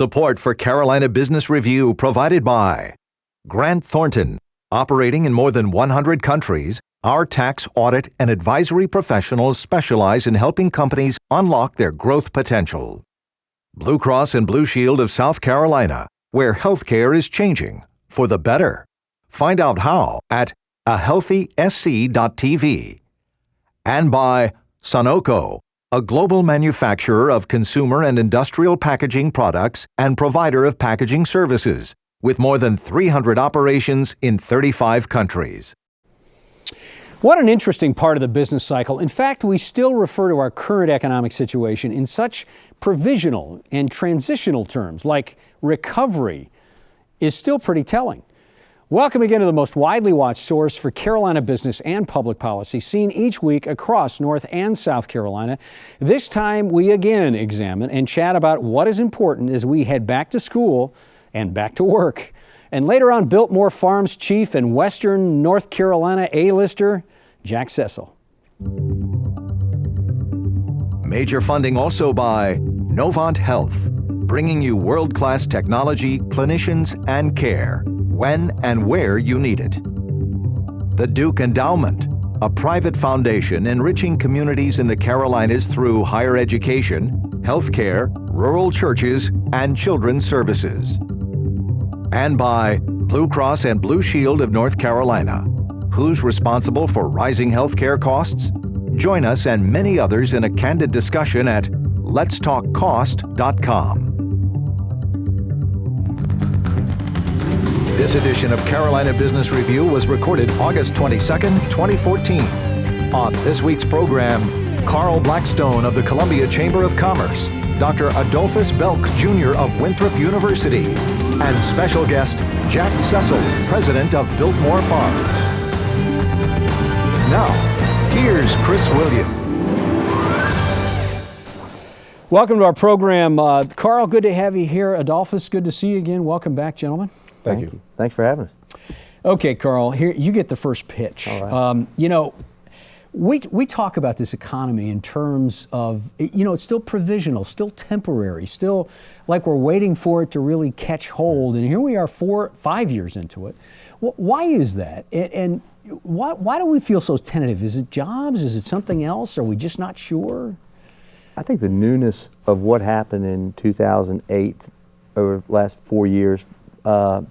Support for Carolina Business Review provided by Grant Thornton. Operating in more than 100 countries, our tax, audit, and advisory professionals specialize in helping companies unlock their growth potential. Blue Cross and Blue Shield of South Carolina, where healthcare is changing for the better. Find out how at ahealthysc.tv. And by Sunoco, a global manufacturer of consumer and industrial packaging products and provider of packaging services, with more than 300 operations in 35 countries. What an interesting part of the business cycle. In fact, we still refer to our current economic situation in such provisional and transitional terms, like recovery is still pretty telling. Welcome again to the most widely watched source for Carolina business and public policy, seen each week across North and South Carolina. This time, we again examine and chat about what is important as we head back to school and back to work. And later on, Biltmore Farms chief and Western North Carolina A-lister, Jack Cecil. Major funding also by Novant Health, bringing you world-class technology, clinicians, and care when and where you need it. The Duke Endowment, a private foundation enriching communities in the Carolinas through higher education, healthcare, rural churches, and children's services. And by Blue Cross and Blue Shield of North Carolina. Who's responsible for rising healthcare costs? Join us and many others in a candid discussion at letstalkcost.com. This edition of Carolina Business Review was recorded August 22nd, 2014. On this week's program, Carl Blackstone of the Columbia Chamber of Commerce, Dr. Adolphus Belk, Jr. of Winthrop University, and special guest Jack Cecil, president of Biltmore Farms. Now, here's Chris William. Welcome to our program. Carl, good to have you here. Adolphus, good to see you again. Welcome back, gentlemen. Thank you. Thanks for having us. Okay, Carl, here you get the first pitch. All right. We talk about this economy in terms of, it's still provisional, still temporary, still like we're waiting for it to really catch hold. And here we are 5 years into it. Why is that? And why do we feel so tentative? Is it jobs? Is it something else? Are we just not sure? I think the newness of what happened in 2008 over the last 4 years is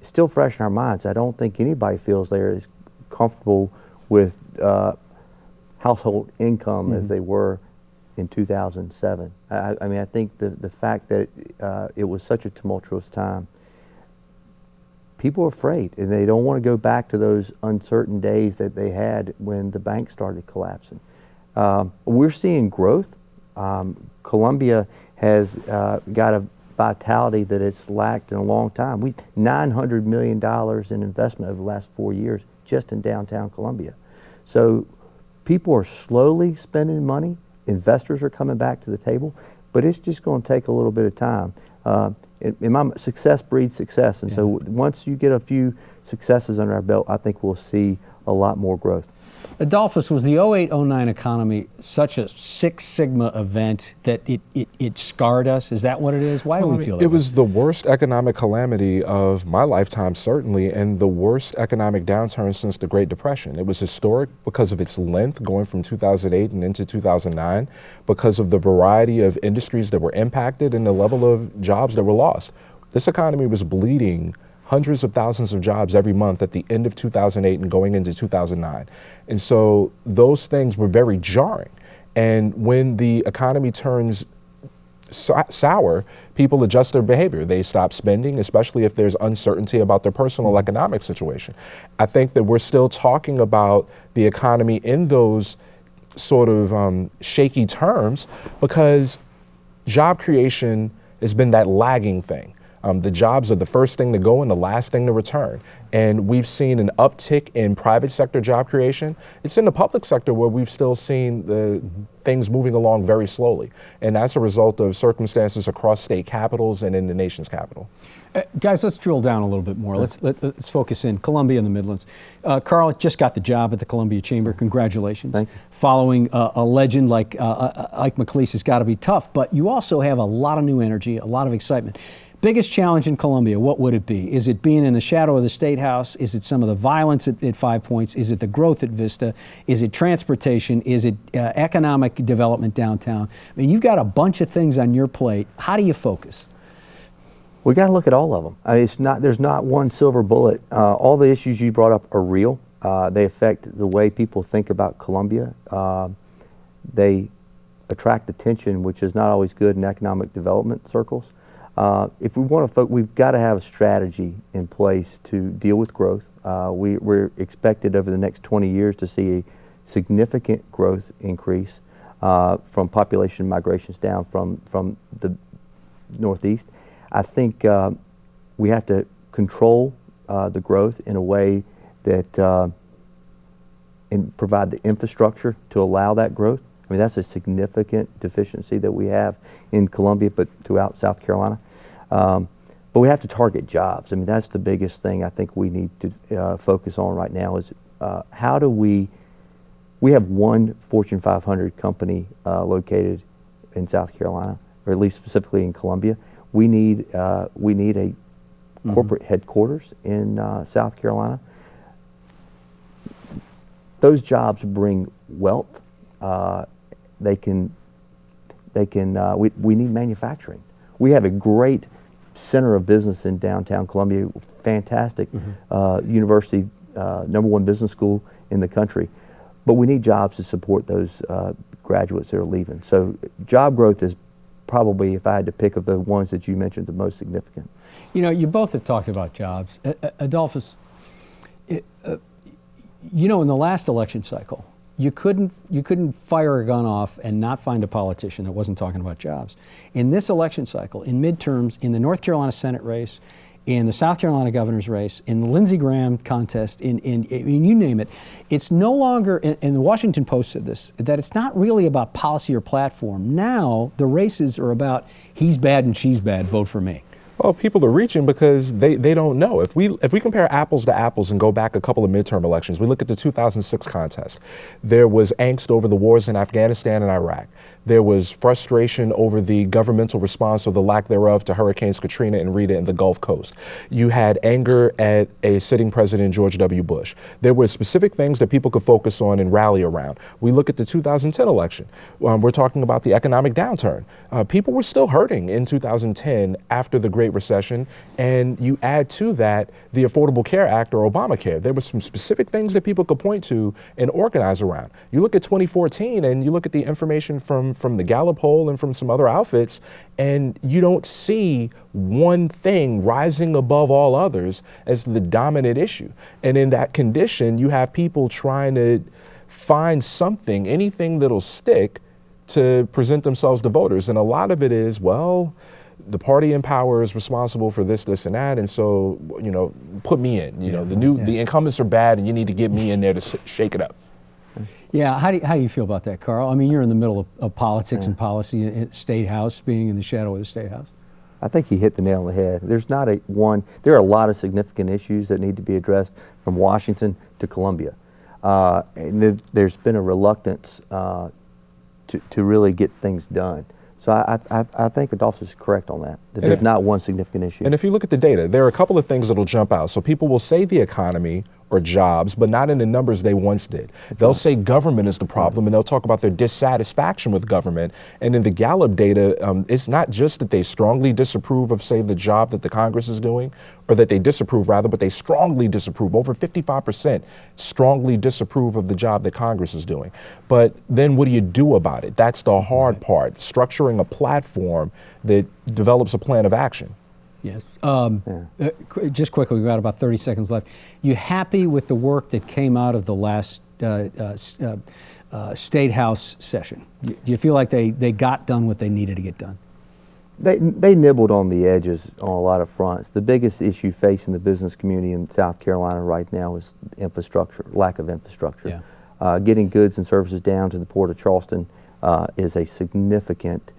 still fresh in our minds. I don't think anybody feels they're as comfortable with household income as they were in 2007. I mean, I think the fact that it was such a tumultuous time, people are afraid and they don't want to go back to those uncertain days that they had when the banks started collapsing. We're seeing growth. Columbia has got a vitality that it's lacked in a long time. $900 million in investment over the last 4 years just in downtown Columbia. So people are slowly spending money. Investors are coming back to the table, but it's just going to take a little bit of time. Success breeds success, and so once you get a few successes under our belt, I think we'll see a lot more growth. Adolphus, was the 08-09 economy such a Six Sigma event that it scarred us? Is that what it is? Why do we feel that? It was the worst economic calamity of my lifetime, certainly, and the worst economic downturn since the Great Depression. It was historic because of its length, going from 2008 and into 2009, because of the variety of industries that were impacted and the level of jobs that were lost. This economy was bleeding hundreds of thousands of jobs every month at the end of 2008 and going into 2009. And so those things were very jarring. And when the economy turns sour, people adjust their behavior. They stop spending, especially if there's uncertainty about their personal economic situation. I think that we're still talking about the economy in those sort of shaky terms because job creation has been that lagging thing. The jobs are the first thing to go and the last thing to return. And we've seen an uptick in private sector job creation. It's in the public sector where we've still seen the things moving along very slowly. And that's a result of circumstances across state capitals and in the nation's capital. Guys, let's drill down a little bit more. Let's focus in Columbia and the Midlands. Carl just got the job at the Columbia Chamber. Congratulations. Thank you. Following a legend like Ike McLeese has got to be tough, but you also have a lot of new energy, a lot of excitement. Biggest challenge in Columbia, what would it be? Is it being in the shadow of the State House? Is it some of the violence at 5 Points? Is it the growth at Vista? Is it transportation? Is it economic development downtown? I mean, you've got a bunch of things on your plate. How do you focus? We got to look at all of them. I mean, there's not one silver bullet. All the issues you brought up are real. They affect the way people think about Columbia. They attract attention, which is not always good in economic development circles. If we want to, we've got to have a strategy in place to deal with growth. We're expected over the next 20 years to see a significant growth increase from population migrations down from the Northeast. I think we have to control the growth in a way that and provide the infrastructure to allow that growth. I mean, that's a significant deficiency that we have in Columbia, but throughout South Carolina. But we have to target jobs. I mean, that's the biggest thing I think we need to focus on right now is how do we have one Fortune 500 company located in South Carolina, or at least specifically in Columbia. We need a corporate headquarters in South Carolina. Those jobs bring wealth. We need manufacturing. We have a great center of business in downtown Columbia, fantastic university, #1 business school in the country. But we need jobs to support those graduates that are leaving. So job growth is probably, if I had to pick of the ones that you mentioned, the most significant. You know, you both have talked about jobs. Adolphus, in the last election cycle, you couldn't fire a gun off and not find a politician that wasn't talking about jobs. In this election cycle, in midterms, in the North Carolina Senate race, in the South Carolina governor's race, in the Lindsey Graham contest, in you name it, it's no longer, and the Washington Post said this, that it's not really about policy or platform. Now the races are about he's bad and she's bad, vote for me. Well, people are reaching because they don't know. If we compare apples to apples and go back a couple of midterm elections, we look at the 2006 contest. There was angst over the wars in Afghanistan and Iraq. There was frustration over the governmental response or the lack thereof to Hurricanes Katrina and Rita in the Gulf Coast. You had anger at a sitting president, George W. Bush. There were specific things that people could focus on and rally around. We look at the 2010 election. We're talking about the economic downturn. People were still hurting in 2010 after the Great Recession, and you add to that the Affordable Care Act or Obamacare. There were some specific things that people could point to and organize around. You look at 2014 and you look at the information from the Gallup poll and from some other outfits, and you don't see one thing rising above all others as the dominant issue. And in that condition, you have people trying to find something, anything that'll stick to present themselves to voters. And a lot of it is, well, the party in power is responsible for this, this, and that, and so, put me in. The incumbents are bad, and you need to get me in there to shake it up. Yeah, how do you feel about that, Carl? I mean, you're in the middle of politics and policy at State House, being in the shadow of the State House. I think you hit the nail on the head. There's not there are a lot of significant issues that need to be addressed from Washington to Columbia. And there's been a reluctance to really get things done. So I think Adolphus is correct on that there's not one significant issue. And if you look at the data, there are a couple of things that'll jump out. So people will say the economy or jobs, but not in the numbers they once did. They'll say government is the problem, and they'll talk about their dissatisfaction with government. And in the Gallup data, it's not just that they strongly disapprove of, say, the job that the Congress is doing, or that they disapprove rather, but they strongly disapprove. Over 55% strongly disapprove of the job that Congress is doing. But then what do you do about it? That's the hard part, structuring a platform that develops a plan of action. Yes. Just quickly, we've got about 30 seconds left. You happy with the work that came out of the last State House session? Do you feel like they got done what they needed to get done? They nibbled on the edges on a lot of fronts. The biggest issue facing the business community in South Carolina right now is infrastructure, lack of infrastructure. Yeah. Getting goods and services down to the Port of Charleston is a significant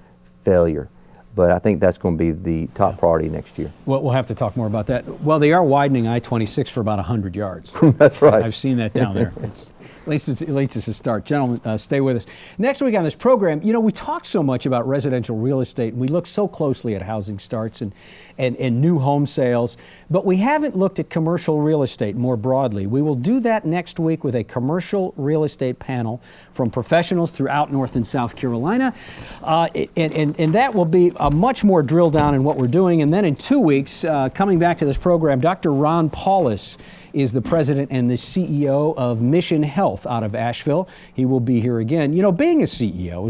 failure. But I think that's going to be the top priority next year. Well, we'll have to talk more about that. Well, they are widening I-26 for about 100 yards. That's right. I've seen that down there. At least it's a start. Gentlemen, stay with us. Next week on this program, we talk so much about residential real estate, and we look so closely at housing starts and new home sales, but we haven't looked at commercial real estate more broadly. We will do that next week with a commercial real estate panel from professionals throughout North and South Carolina, and that will be a much more drill down in what we're doing. And then in 2 weeks, coming back to this program, Dr. Ron Paulus is the president and the CEO of Mission Health out of Asheville. He will be here again. Being a CEO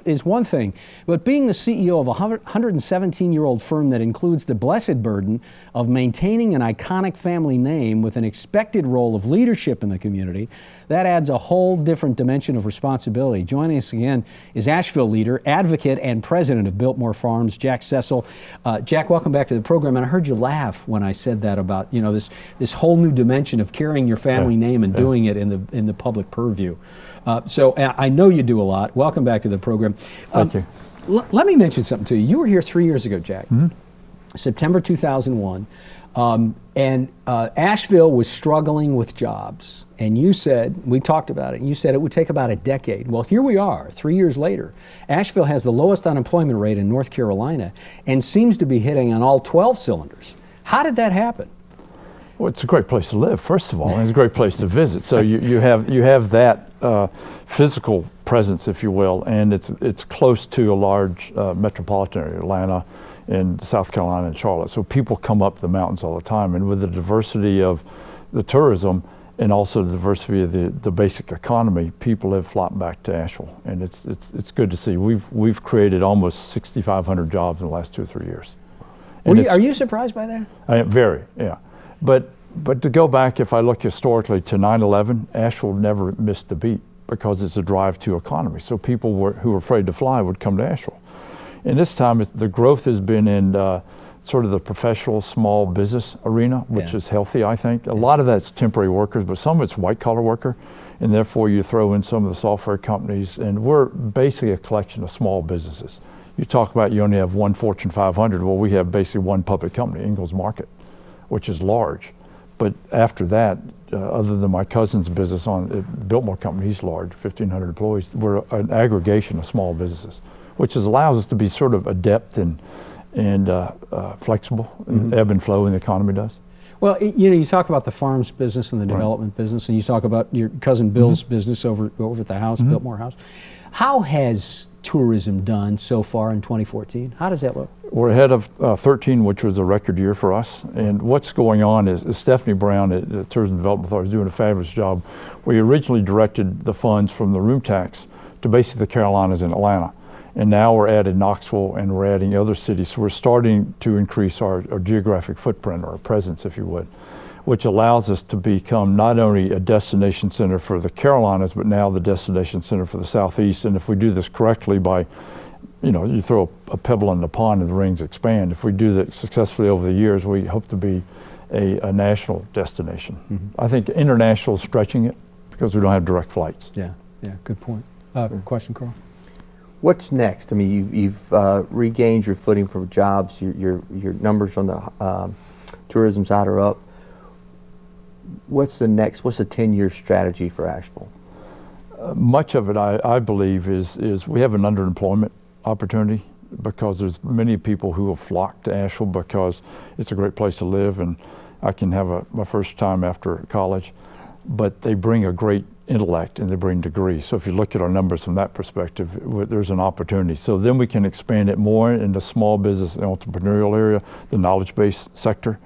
is one thing, but being the CEO of a 117-year-old firm that includes the blessed burden of maintaining an iconic family name with an expected role of leadership in the community, that adds a whole different dimension of responsibility. Joining us again is Asheville leader, advocate, and president of Biltmore Farms, Jack Cecil. Jack, welcome back to the program. And I heard you laugh when I said that about this whole new dimension of carrying your family name and doing it in the public purview. So I know you do a lot. Welcome back to the program. Thank you. Let me mention something to you. You were here 3 years ago, Jack, September 2001, and Asheville was struggling with jobs. And you said, we talked about it, and you said it would take about a decade. Well, here we are, 3 years later. Asheville has the lowest unemployment rate in North Carolina and seems to be hitting on all 12 cylinders. How did that happen? Well, it's a great place to live, first of all, and it's a great place to visit. So you have that physical presence, if you will, and it's close to a large metropolitan area, Atlanta and South Carolina and Charlotte. So people come up the mountains all the time, and with the diversity of the tourism and also the diversity of the basic economy, people have flocked back to Asheville, and it's good to see. We've created almost 6,500 jobs in the last 2 or 3 years. Are you surprised by that? I am very, yeah. But to go back, if I look historically to 9/11, Asheville never missed a beat because it's a drive-to economy. So people who were afraid to fly would come to Asheville. And this time, the growth has been in sort of the professional small business arena, which is healthy, I think. A lot of that's temporary workers, but some of it's white-collar worker, and therefore you throw in some of the software companies, and we're basically a collection of small businesses. You talk about you only have one Fortune 500, well, we have basically one public company, Ingalls Market, which is large. But after that, other than my cousin's business on Biltmore Company, he's large, 1,500 employees. We're an aggregation of small businesses, which allows us to be sort of adept and flexible, ebb and flow in the economy does. Well, you talk about the farms business and the development business, and you talk about your cousin Bill's business over at the house, Biltmore House. How has tourism done so far in 2014? How does that look? We're ahead of 13, which was a record year for us. And what's going on is Stephanie Brown at the Tourism Development Authority is doing a fabulous job. We originally directed the funds from the room tax to basically the Carolinas and Atlanta. And now we're adding Knoxville and we're adding other cities. So we're starting to increase our geographic footprint, or our presence, if you would, which allows us to become not only a destination center for the Carolinas, but now the destination center for the Southeast. And if we do this correctly by, you throw a pebble in the pond and the rings expand. If we do that successfully over the years, we hope to be a national destination. I think international is stretching it because we don't have direct flights. Yeah, good point. Question, Carl? What's next? I mean, you've regained your footing for jobs. Your numbers on the tourism side are up. What's the next? What's the 10-year strategy for Asheville? Much of it, I believe, is we have an underemployment opportunity because there's many people who have flocked to Asheville because it's a great place to live, and I can have my first time after college, but they bring a great intellect and they bring degrees. So if you look at our numbers from that perspective, there's an opportunity. So then we can expand it more in the small business and entrepreneurial area, the knowledge-based sector.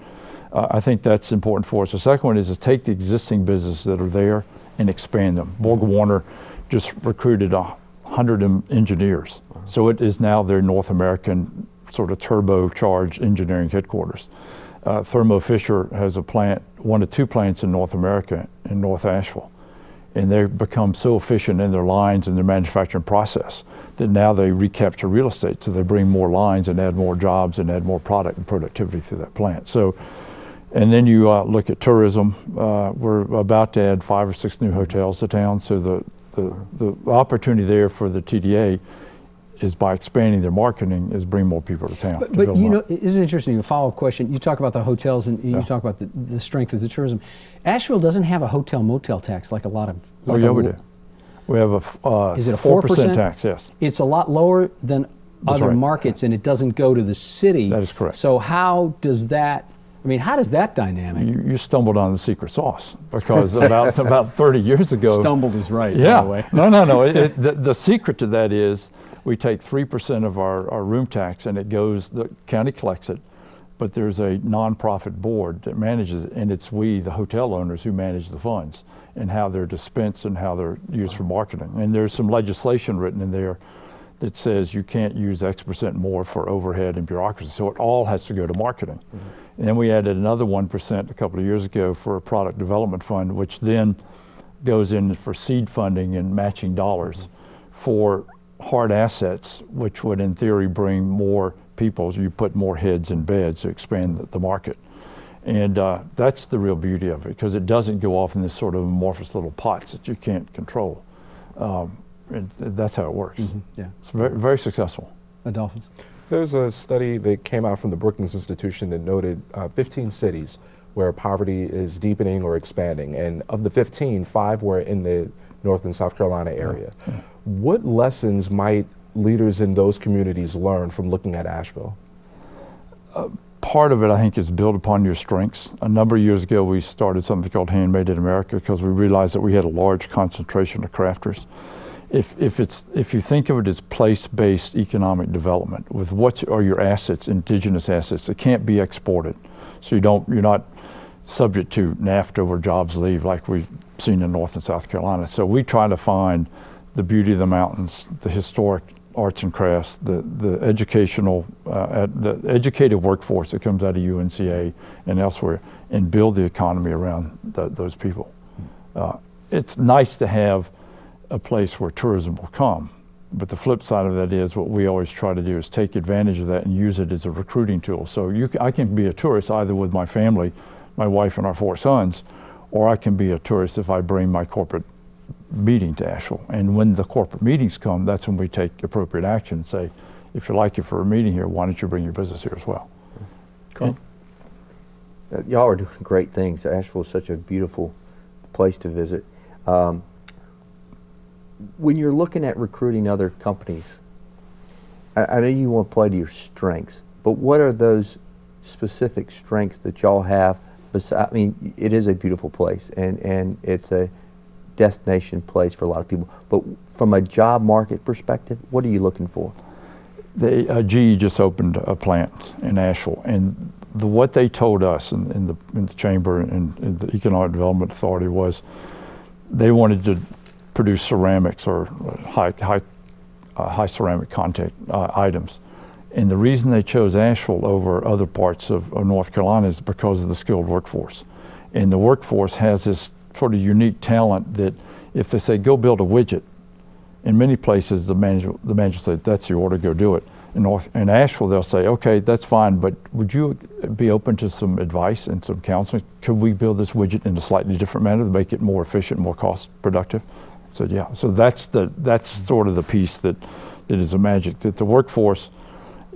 I think that's important for us. The second one is to take the existing businesses that are there and expand them. Borg-Warner just recruited 100 engineers. So it is now their North American sort of turbocharged engineering headquarters. Thermo Fisher has a plant, 1 of 2 plants in North America in North Asheville. And they've become so efficient in their lines and their manufacturing process that now they recapture real estate. So they bring more lines and add more jobs and add more product and productivity through that plant. So, and then you look at tourism. We're about to add 5 or 6 new hotels to town. So the opportunity there for the TDA is by expanding their marketing is bring more people to town. But you know, it's interesting, a follow-up question. You talk about the hotels and you talk about the strength of the tourism. Asheville doesn't have a hotel motel tax like a lot of. Oh yeah, we do. We have a is it a 4% tax? Yes. It's a lot lower than other markets, and it doesn't go to the city. That is correct. So how does that? I mean, how does that dynamic? You stumbled on the secret sauce because about 30 years ago. Stumbled is right. Yeah. By the way. No. The secret to that is we take 3% of our room tax, and it goes. The county collects it, but there's a nonprofit board that manages it, and it's we, the hotel owners, who manage the funds and how they're dispensed and how they're used for marketing. And there's some legislation written in there that says you can't use X% more for overhead and bureaucracy. So it all has to go to marketing. Mm-hmm. And then we added another 1% a couple of years ago for a product development fund, which then goes in for seed funding and matching dollars for hard assets, which would in theory bring more people. So you put more heads in beds to expand the market. And that's the real beauty of it, because it doesn't go off in this sort of amorphous little pots that you can't control. And that's how it works. Mm-hmm. Yeah, it's very, very successful. Adolphus? There's a study that came out from the Brookings Institution that noted 15 cities where poverty is deepening or expanding. And of the 15, 5 were in the North and South Carolina area. Yeah. What lessons might leaders in those communities learn from looking at Asheville? Part of it, I think, is build upon your strengths. A number of years ago, we started something called Handmade in America because we realized that we had a large concentration of crafters. If you think of it as place-based economic development, with what are your assets, indigenous assets, that can't be exported, so you're not subject to NAFTA where jobs leave like we've seen in North and South Carolina. So we try to find the beauty of the mountains, the historic arts and crafts, the educational, the educated workforce that comes out of UNCA and elsewhere, and build the economy around those people. It's nice to have a place where tourism will come, but the flip side of that is what we always try to do is take advantage of that and use it as a recruiting tool. So I can be a tourist either with my family, my wife and our 4 sons, or I can be a tourist if I bring my corporate meeting to Asheville. And when the corporate meetings come, that's when we take appropriate action and say, if you like it for a meeting here, why don't you bring your business here as well? Cool. Y'all are doing great things. Asheville is such a beautiful place to visit. When you're looking at recruiting other companies, I know you want to play to your strengths, but what are those specific strengths that y'all have? I mean, it is a beautiful place, and it's a destination place for a lot of people. But from a job market perspective, what are you looking for? GE just opened a plant in Asheville, and what they told us in the chamber and in the Economic Development Authority was they wanted to produce ceramics or high ceramic content items. And the reason they chose Asheville over other parts of North Carolina is because of the skilled workforce. And the workforce has this sort of unique talent that if they say, go build a widget, in many places the manager says, that's your order, go do it. In Asheville, they'll say, okay, that's fine, but would you be open to some advice and some counseling? Could we build this widget in a slightly different manner to make it more efficient, more cost productive? So yeah, so that's sort of the piece that is a magic, that the workforce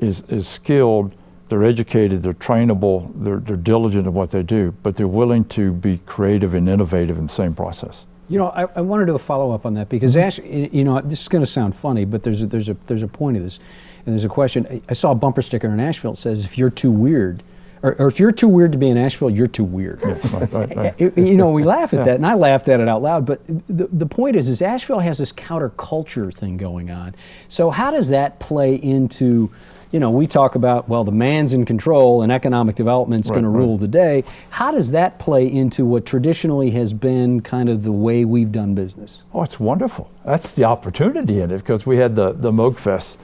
is skilled, they're educated, they're trainable, they're diligent in what they do, but they're willing to be creative and innovative in the same process. You know, I want to do a follow-up on that because this is going to sound funny, but there's a point of this, and there's a question. I saw a bumper sticker in Asheville that says, "If you're too weird, or if you're too weird to be in Asheville, you're too weird." Yeah, right. You know, we laugh at that, and I laughed at it out loud. But the point is Asheville has this counterculture thing going on. So how does that play into? You know, we talk about, well, the man's in control and economic development's going to rule the day. How does that play into what traditionally has been kind of the way we've done business? Oh, it's wonderful. That's the opportunity in it, because we had the Moog Fest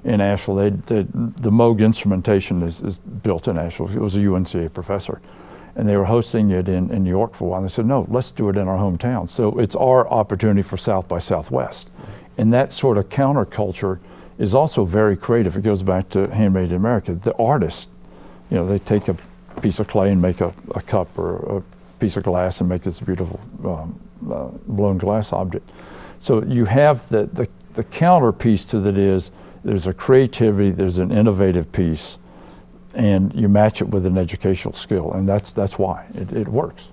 in Asheville. The Moog instrumentation is built in Asheville. It was a UNCA professor. and they were hosting it in New York for a while. And they said, no, let's do it in our hometown. So it's our opportunity for South by Southwest. And that sort of counterculture is also very creative. It goes back to Handmade in America. The artists, you know, they take a piece of clay and make a cup, or a piece of glass and make this beautiful blown glass object. So you have the counter piece to that is there's a creativity, there's an innovative piece, and you match it with an educational skill, and that's why it works.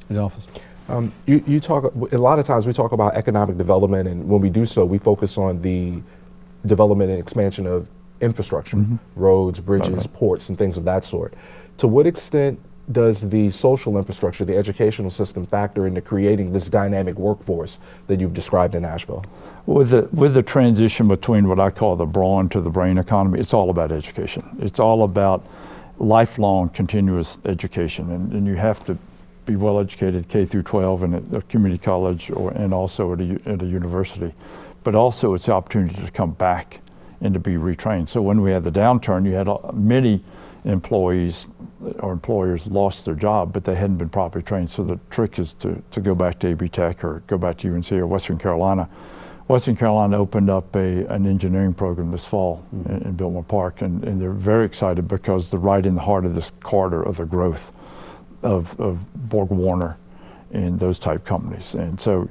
Adolphus. You talk, a lot of times we talk about economic development, and when we do so, we focus on the development and expansion of infrastructure, roads, bridges, ports, and things of that sort. To what extent does the social infrastructure, the educational system, factor into creating this dynamic workforce that you've described in Asheville? With the transition between what I call the brawn to the brain economy, it's all about education. It's all about lifelong continuous education, and you have to be well educated K through 12 and at a community college and also at a university. But also it's the opportunity to come back and to be retrained. So when we had the downturn, you had many employees or employers lost their job, but they hadn't been properly trained. So the trick is to go back to AB Tech or go back to UNC or Western Carolina. Western Carolina opened up an engineering program this fall in Biltmore Park, and they're very excited because they're right in the heart of this corridor of the growth of Borg Warner and those type companies. And so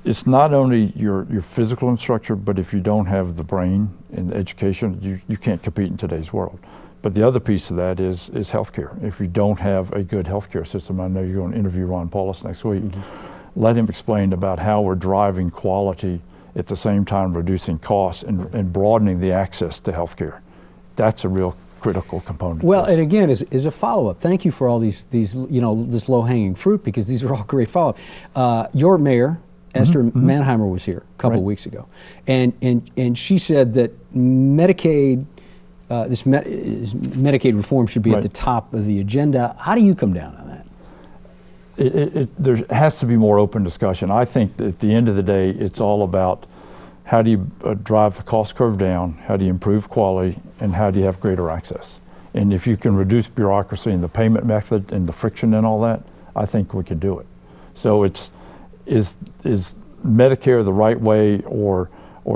it's not only your physical infrastructure, but if you don't have the brain and the education, you can't compete in today's world. But the other piece of that is healthcare. If you don't have a good healthcare system, I know you're going to interview Ron Paulus next week, let him explain about how we're driving quality at the same time reducing costs and broadening the access to healthcare. That's a real critical component. Well, and again, as a follow-up, thank you for all these you know, this low-hanging fruit, because these are all great follow-up. Your mayor, Esther Mannheimer, was here a couple of weeks ago, and she said that Medicaid, Medicaid reform should be at the top of the agenda. How do you come down on that? There has to be more open discussion. I think that at the end of the day, it's all about how do you drive the cost curve down, how do you improve quality, and how do you have greater access. And if you can reduce bureaucracy and the payment method and the friction and all that, I think we could do it. So is Medicare the right way, or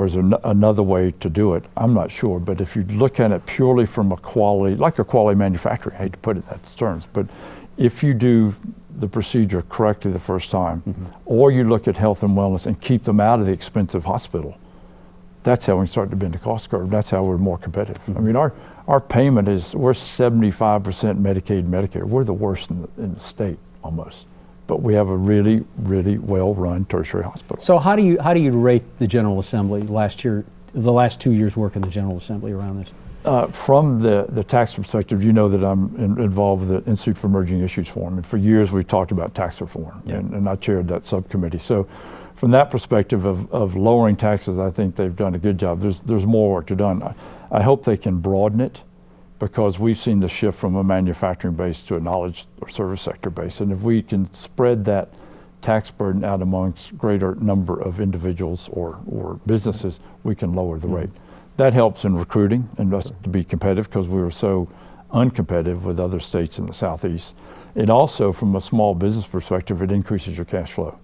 is there another way to do it? I'm not sure, but if you look at it purely from a quality, like a quality manufacturing, I hate to put it in that terms, but if you do the procedure correctly the first time, or you look at health and wellness and keep them out of the expensive hospital, that's how we start to bend the cost curve. That's how we're more competitive. I mean, our payment is, we're 75% Medicaid, Medicare. We're the worst in the state almost, but we have a really, really well-run tertiary hospital. So how do you rate the General Assembly the last 2 years' work in the General Assembly around this? From the tax perspective, you know that I'm involved with the Institute for Emerging Issues Forum, and for years we've talked about tax reform, and I chaired that subcommittee. So from that perspective of lowering taxes, I think they've done a good job. There's more work to be done. I hope they can broaden it, because we've seen the shift from a manufacturing base to a knowledge or service sector base, and if we can spread that tax burden out amongst greater number of individuals or businesses, we can lower the rate. That helps in recruiting and us to be competitive, because we were so uncompetitive with other states in the Southeast. It also, from a small business perspective, it increases your cash flow.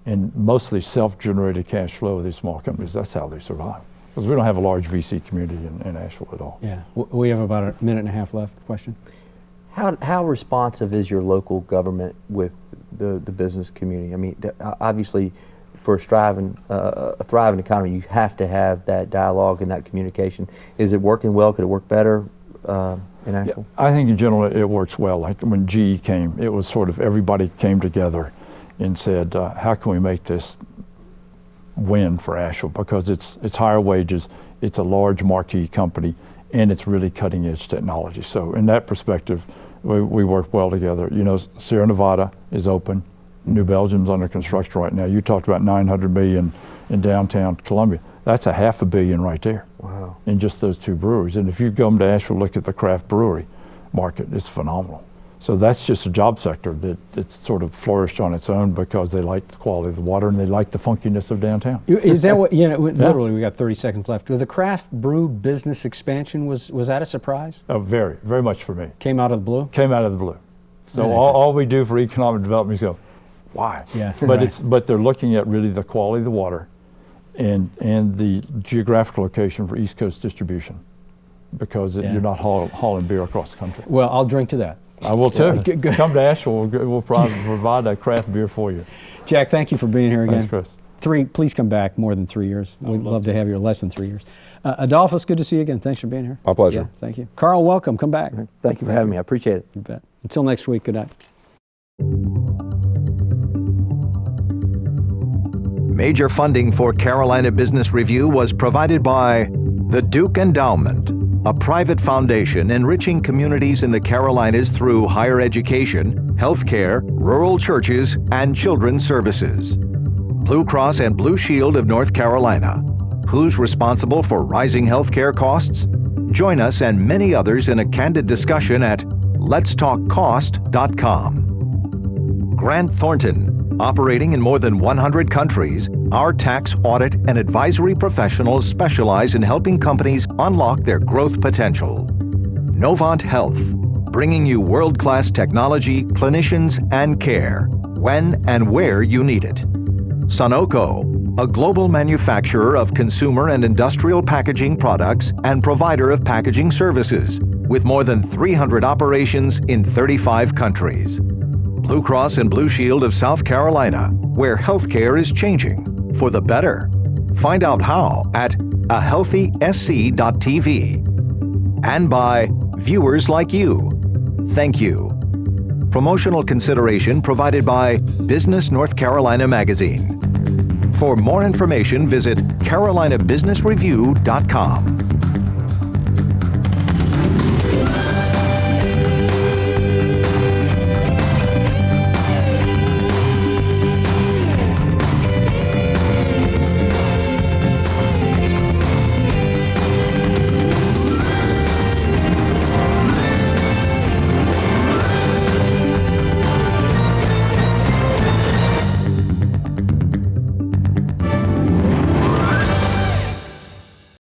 And mostly self-generated cash flow of these small companies, that's how they survive. Because we don't have a large VC community in Asheville at all. Yeah, we have about a minute and a half left. Question? How responsive is your local government with the business community? I mean, obviously, for a thriving economy, you have to have that dialogue and that communication. Is it working well? Could it work better in Asheville? Yeah, I think in general it works well. Like when GE came, it was sort of everybody came together and said, how can we make this win for Asheville? Because it's higher wages, it's a large marquee company, and it's really cutting edge technology. So in that perspective, we work well together. You know, Sierra Nevada is open. New Belgium's under construction right now. You talked about $900 million in downtown Columbia. That's $500 million right there. Wow. In just those two breweries. And if you come to Asheville, look at the craft brewery market, it's phenomenal. So that's just a job sector that's sort of flourished on its own because they like the quality of the water and they like the funkiness of downtown. Is that what, literally we got 30 seconds left. The craft brew business expansion, was that a surprise? Oh, very, very much for me. Came out of the blue? Came out of the blue. So all we do for economic development is go, why? Yeah, but right. but they're looking at really the quality of the water, and the geographical location for East Coast distribution, because you're not hauling beer across the country. Well, I'll drink to that. I will too. Good. Come to Asheville. We'll provide a craft beer for you. Jack, thank you for being here again. Thanks, Chris. Please come back more than 3 years. We'd love to have you, or less than 3 years. Adolphus, good to see you again. Thanks for being here. My pleasure. Yeah, thank you. Carl, welcome. Come back. Thank you for having me. I appreciate it. You bet. Until next week, good night. Major funding for Carolina Business Review was provided by the Duke Endowment, a private foundation enriching communities in the Carolinas through higher education, healthcare, rural churches, and children's services. Blue Cross and Blue Shield of North Carolina. Who's responsible for rising healthcare costs? Join us and many others in a candid discussion at letstalkcost.com. Grant Thornton, operating in more than 100 countries, our tax, audit, and advisory professionals specialize in helping companies unlock their growth potential. Novant Health, bringing you world-class technology, clinicians, and care when and where you need it. Sunoco, a global manufacturer of consumer and industrial packaging products and provider of packaging services, with more than 300 operations in 35 countries. Blue Cross and Blue Shield of South Carolina, where healthcare is changing for the better. Find out how at ahealthysc.tv. And by viewers like you. Thank you. Promotional consideration provided by Business North Carolina Magazine. For more information, visit carolinabusinessreview.com.